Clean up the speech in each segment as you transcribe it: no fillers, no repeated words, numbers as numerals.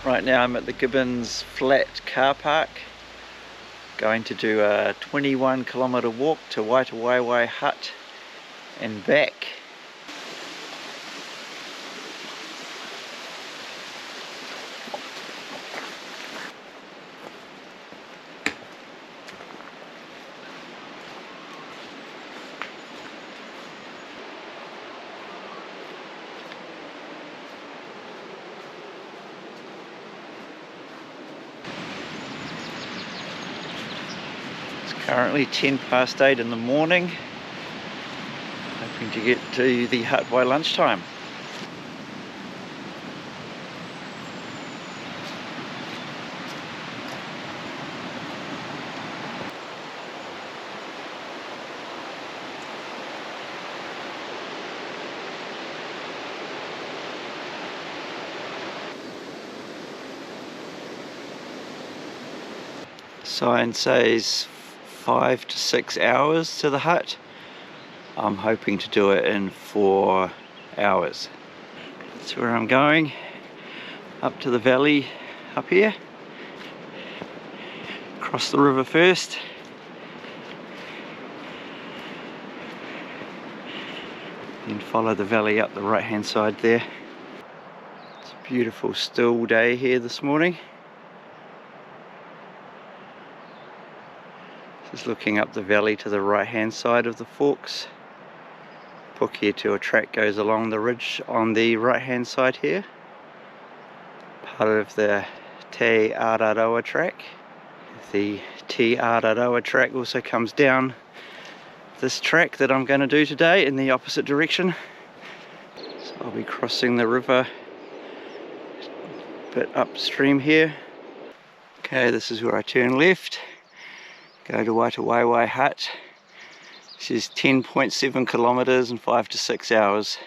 Right now I'm at the Gibbons Flat car park, going to do a 21-kilometre walk to Waitewaewae Hut and back. Currently 8:10 in the morning, hoping to get to the hut by lunchtime. Sign says 5 to 6 hours to the hut. I'm hoping to do it in 4 hours. That's where I'm going, up to the valley up here. Cross the river first. Then follow the valley up the right hand side there. It's a beautiful still day here this morning. Just looking up the valley to the right hand side of the forks. Pukeatua Track goes along the ridge on the right hand side here. Part of the Te Araroa Track. The Te Araroa Track also comes down this track that I'm going to do today in the opposite direction. So I'll be crossing the river a bit upstream here. Okay, this is where I turn left. Go to Waitewaewae Hut. This is 10.7 kilometres and 5 to 6 hours.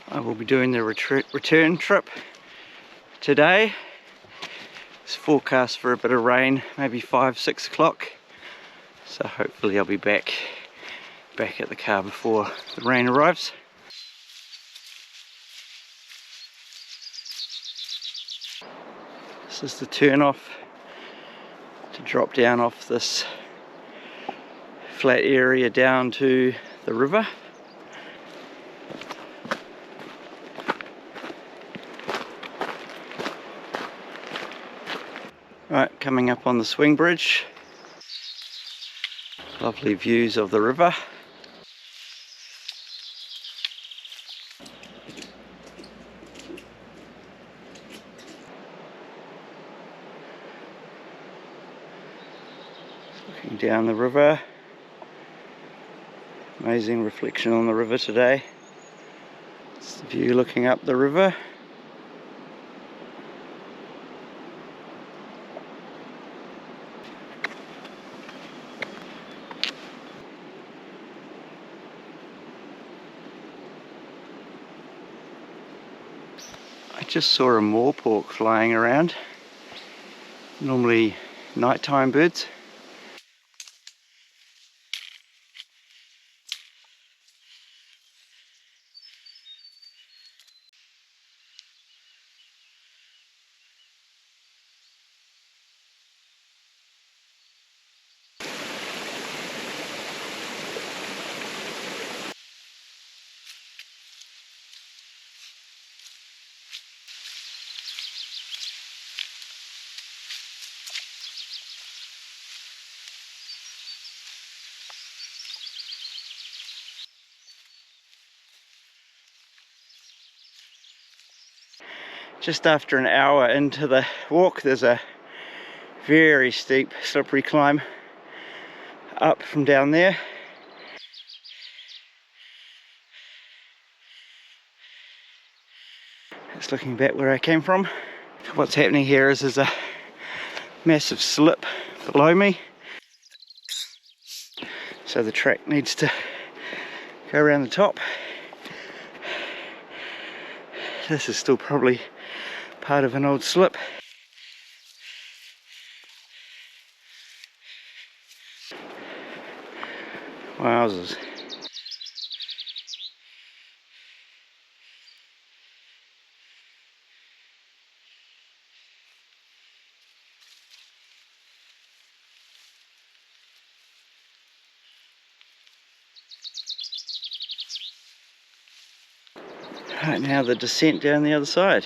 I will be doing the return trip today. It's forecast for a bit of rain, maybe 5-6 o'clock. So hopefully I'll be back at the car before the rain arrives. This is the turn off to drop down off this flat area down to the river. Right, coming up on the swing bridge. Lovely views of the river. Looking down the river. Amazing reflection on the river today. It's the view looking up the river. I just saw a Morepork flying around. Normally nighttime birds. Just after an hour into the walk, there's a very steep, slippery climb up from down there. Just looking back where I came from. What's happening here is there's a massive slip below me. So the track needs to go around the top. This is still probably part of an old slip. Wowzers. Right, now the descent down the other side.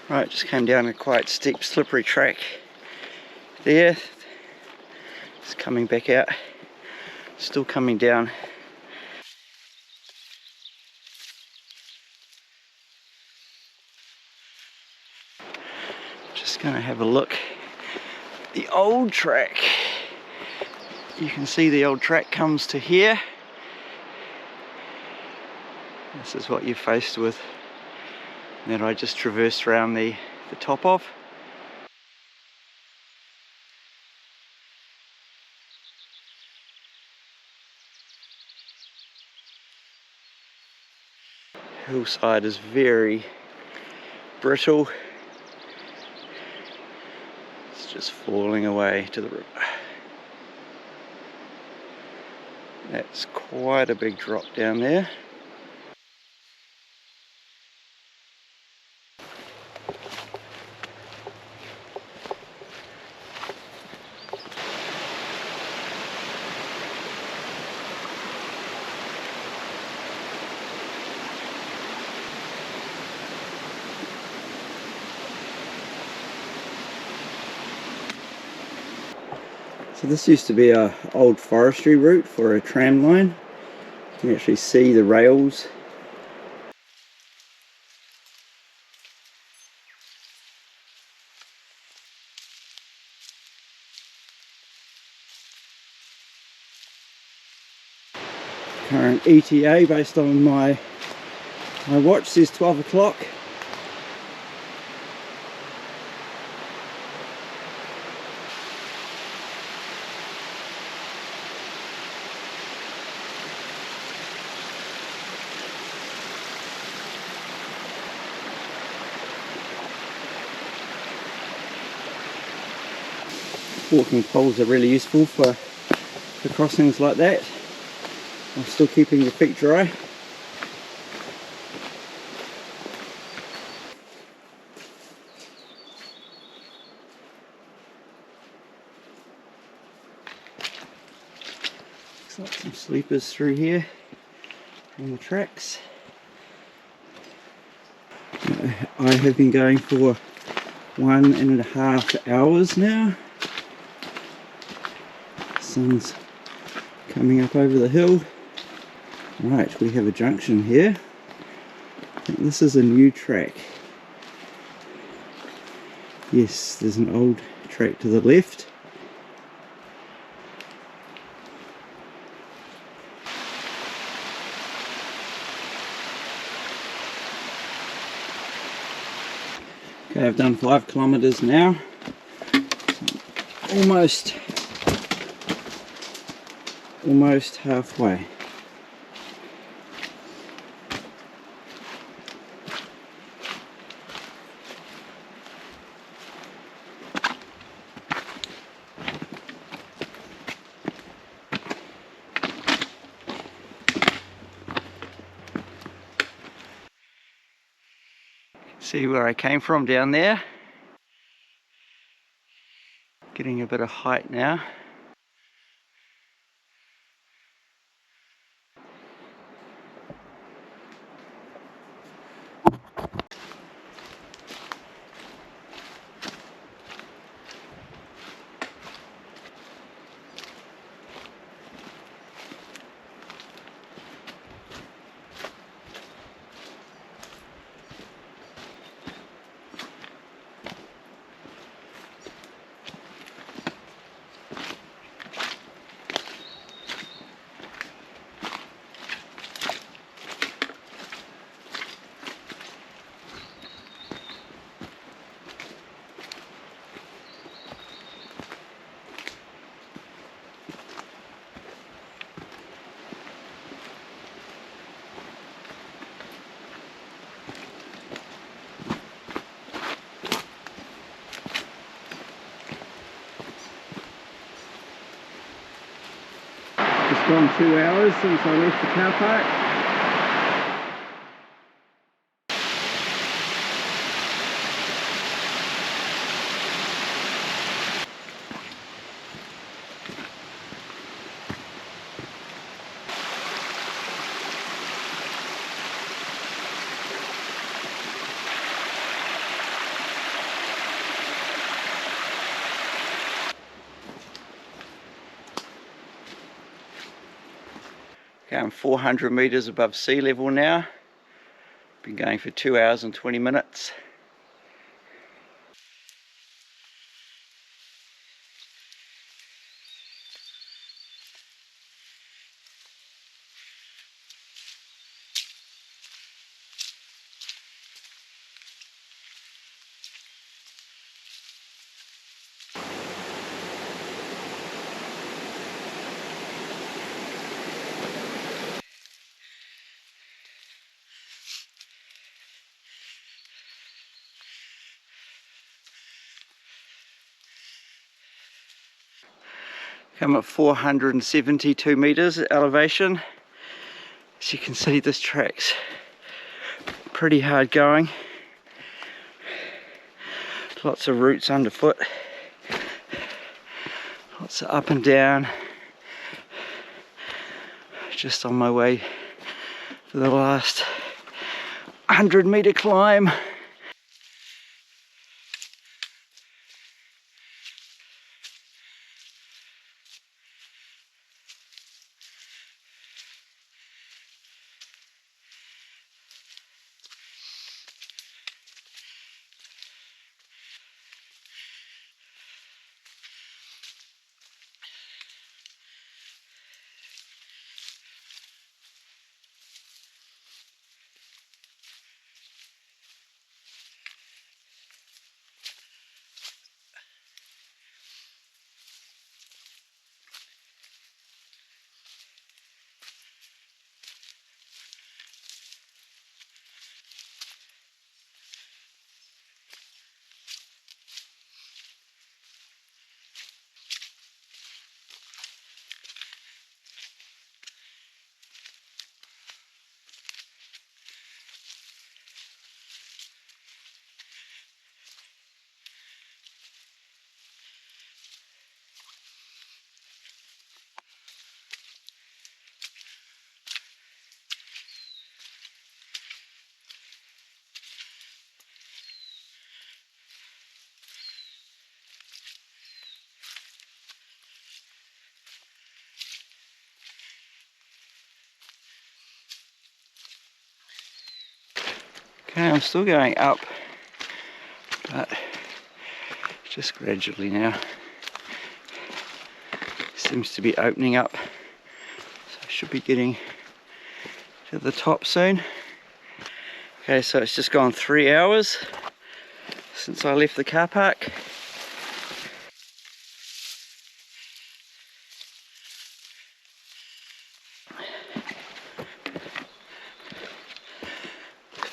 Right, just came down a quite steep slippery track there. It's coming back out, still coming down. Just gonna have a look. The old track. You can see the old track comes to here. This is what you're faced with. That I just traversed around the top of. Hillside is very brittle. It's just falling away to the river. That's quite a big drop down there. So this used to be an old forestry route for a tram line. You can actually see the rails. Current ETA based on my watch says 12 o'clock. Walking poles are really useful for crossings like that. I'm still keeping your feet dry. Looks like some sleepers through here on the tracks. I have been going for 1.5 hours now. Sun's coming up over the hill. Right, we have a junction here. I think this is a new track. Yes, there's an old track to the left. Okay, I've done 5 kilometers now. Almost halfway. See where I came from down there? Getting a bit of height now. It's gone 2 hours since I left the car park. Okay, I'm 400 meters above sea level now. Been going for 2 hours and 20 minutes. I'm at 472 meters elevation. As you can see, this track's pretty hard going. Lots of roots underfoot. Lots of up and down. Just on my way for the last 100-meter climb. Okay, I'm still going up, but just gradually now. Seems to be opening up, so I should be getting to the top soon. Okay, so it's just gone 3 hours since I left the car park.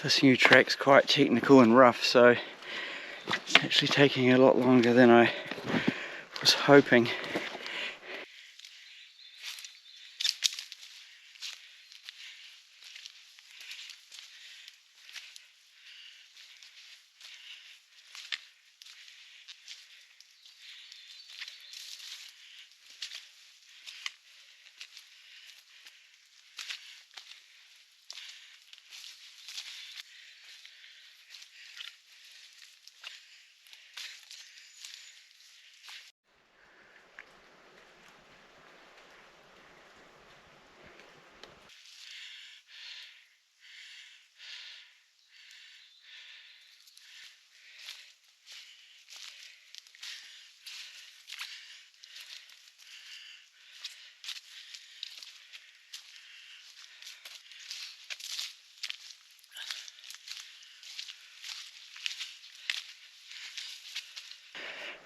This new track's quite technical and rough, so it's actually taking a lot longer than I was hoping.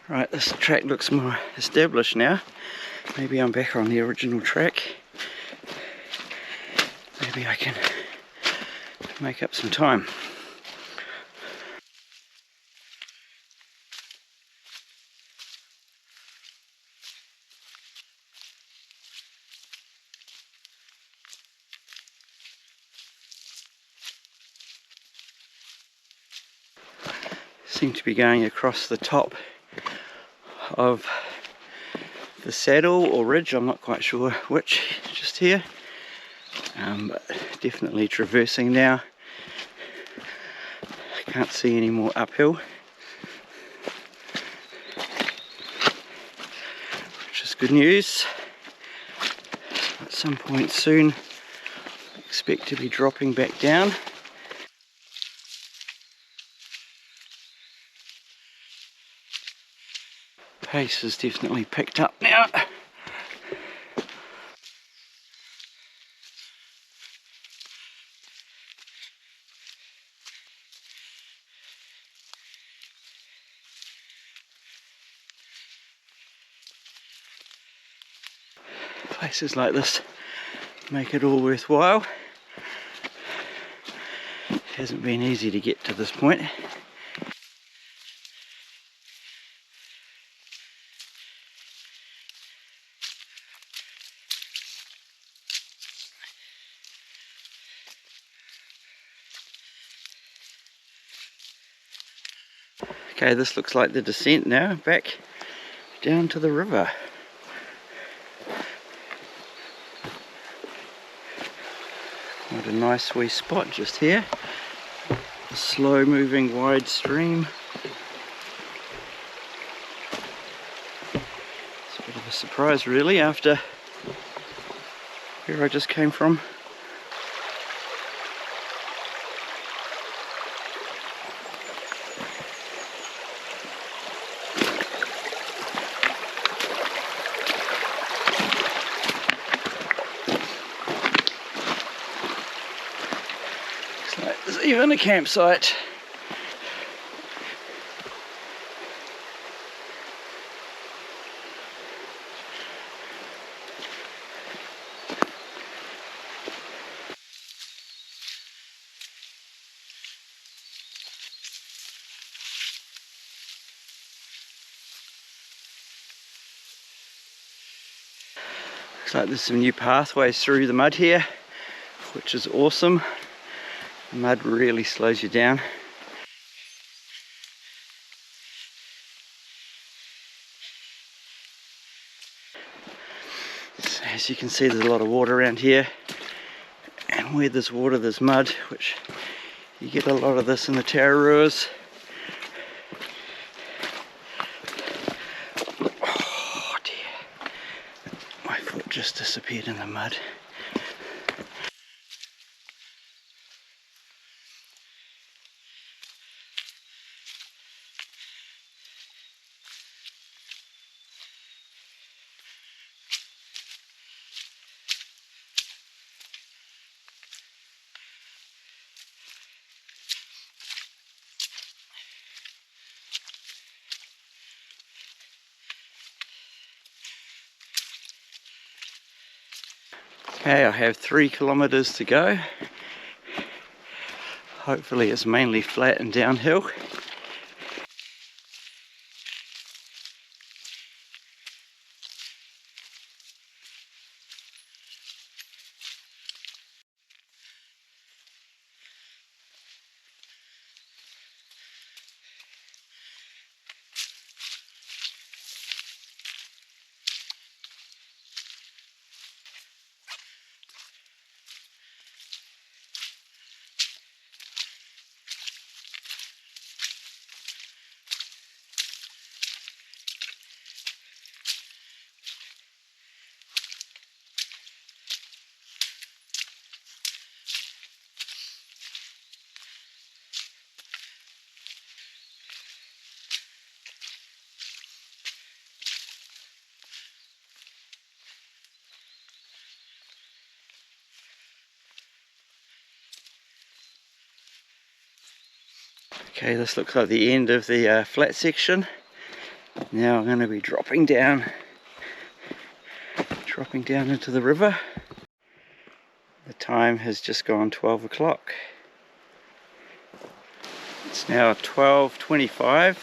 Right, this track looks more established now. Maybe I'm back on the original track. Maybe I can make up some time. Seem to be going across the top of the saddle or ridge, I'm not quite sure which, just here, but definitely traversing now. I can't see any more uphill, which is good news. At some point soon Expect to be dropping back down. Pace has definitely picked up now. Places like this make it all worthwhile. It hasn't been easy to get to this point. Okay, this looks like the descent now, back down to the river. What a nice wee spot just here. A slow moving wide stream. It's a bit of a surprise really after where I just came from. There's even a campsite. Looks like there's some new pathways through the mud here, which is awesome. The mud really slows you down. So as you can see, there's a lot of water around here, and where there's water there's mud, which you get a lot of this in the Te Araroas. Oh dear, my foot just disappeared in the mud. Okay, I have 3 kilometers to go. Hopefully it's mainly flat and downhill. Okay, this looks like the end of the flat section. Now I'm going to be dropping down into the river. The time has just gone 12 o'clock. It's now 12:25.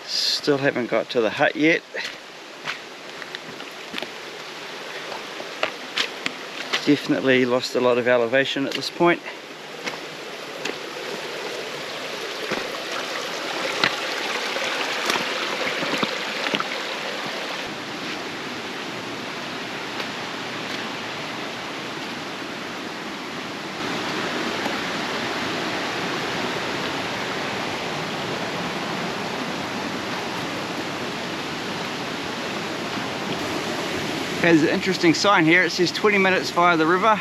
Still haven't got to the hut yet. Definitely lost a lot of elevation at this point. There's an interesting sign here. It says 20 minutes via the river.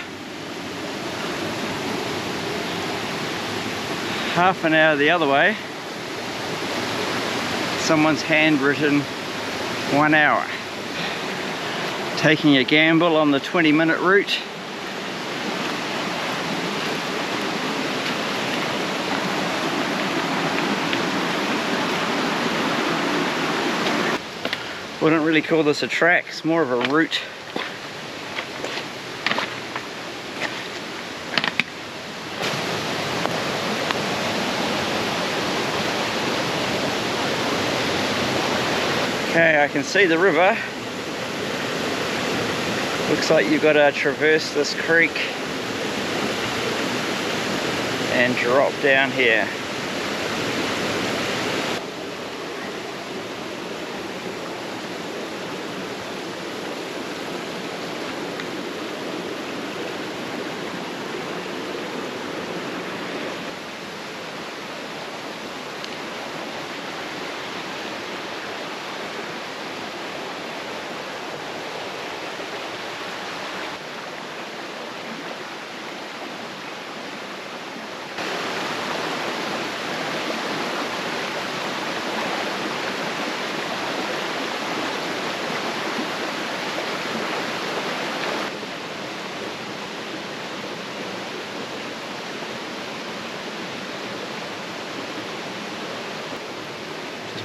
half an hour the other way. Someone's handwritten 1 hour. Taking a gamble on the 20-minute route. Wouldn't really call this a track, it's more of a route. Okay, I can see the river. Looks like you've got to traverse this creek and drop down here.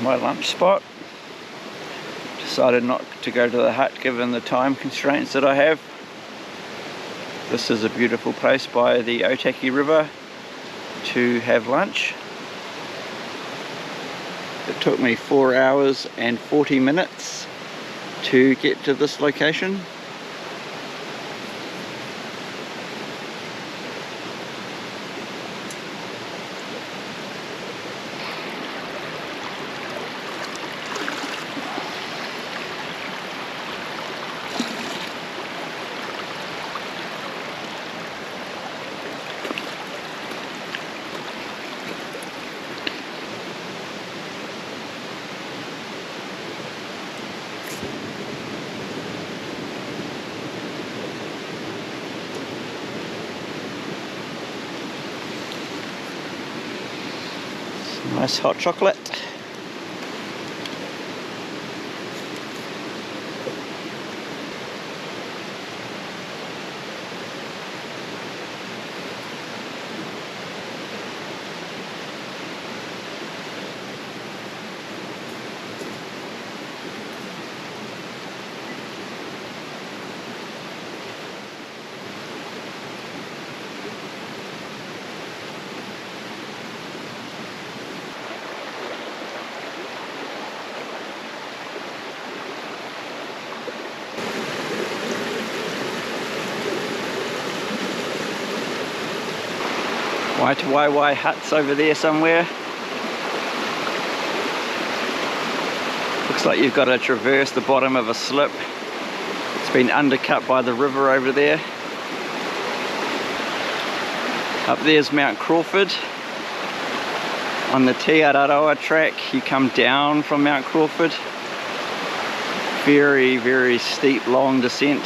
My lunch spot. Decided not to go to the hut given the time constraints that I have. This is a beautiful place by the Otaki River to have lunch. It took me 4 hours and 40 minutes to get to this location. Nice hot chocolate. Waitewaewae Hut's over there somewhere. Looks like you've got to traverse the bottom of a slip. It's been undercut by the river over there. Up there's Mount Crawford. On the Te Araroa Track, you come down from Mount Crawford. Very, very steep, long descent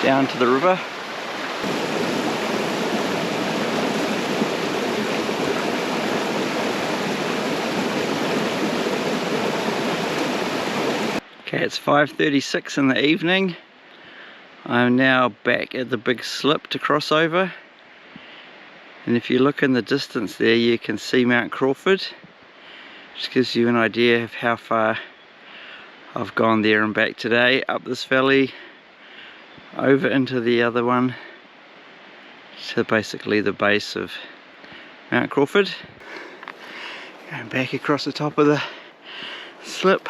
down to the river. Okay, it's 5:36 in the evening. I'm now back at the big slip to cross over. And if you look in the distance there, you can see Mount Crawford. Just gives you an idea of how far I've gone there and back today, up this valley, over into the other one, to basically the base of Mount Crawford. Going back across the top of the slip.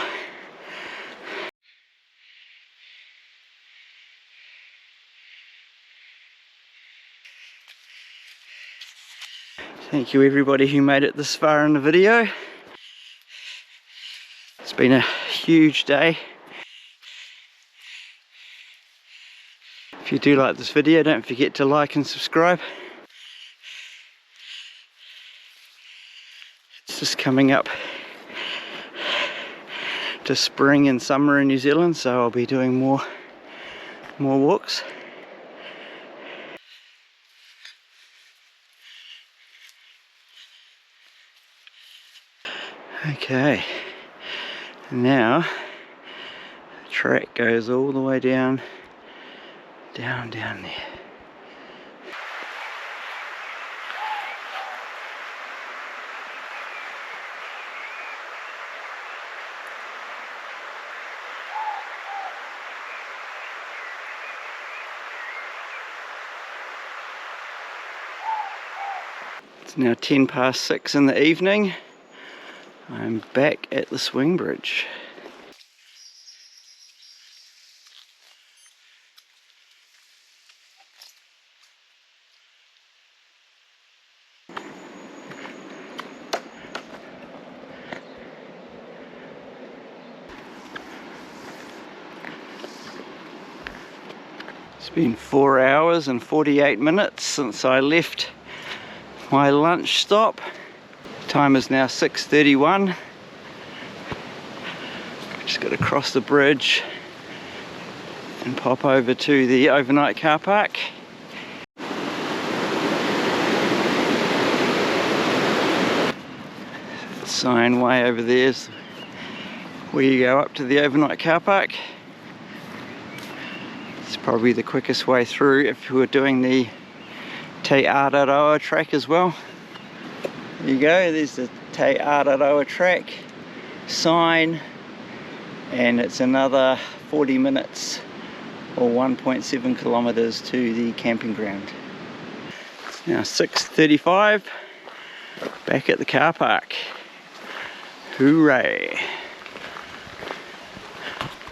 Thank you everybody who made it this far in the video. It's been a huge day. If you do like this video, don't forget to like and subscribe. It's just coming up to spring and summer in New Zealand, so I'll be doing more walks. Okay, now the track goes all the way down there. It's now 6:10 in the evening. I'm back at the swing bridge. It's been 4 hours and 48 minutes since I left my lunch stop. Time is now 6:31. Just got to cross the bridge and pop over to the overnight car park. The sign way over there is where you go up to the overnight car park. It's probably the quickest way through if you were doing the Te Araroa Track as well. There you go, there's the Te Araroa Track sign, and it's another 40 minutes or 1.7 kilometers to the camping ground. It's now 6:35, back at the car park. Hooray!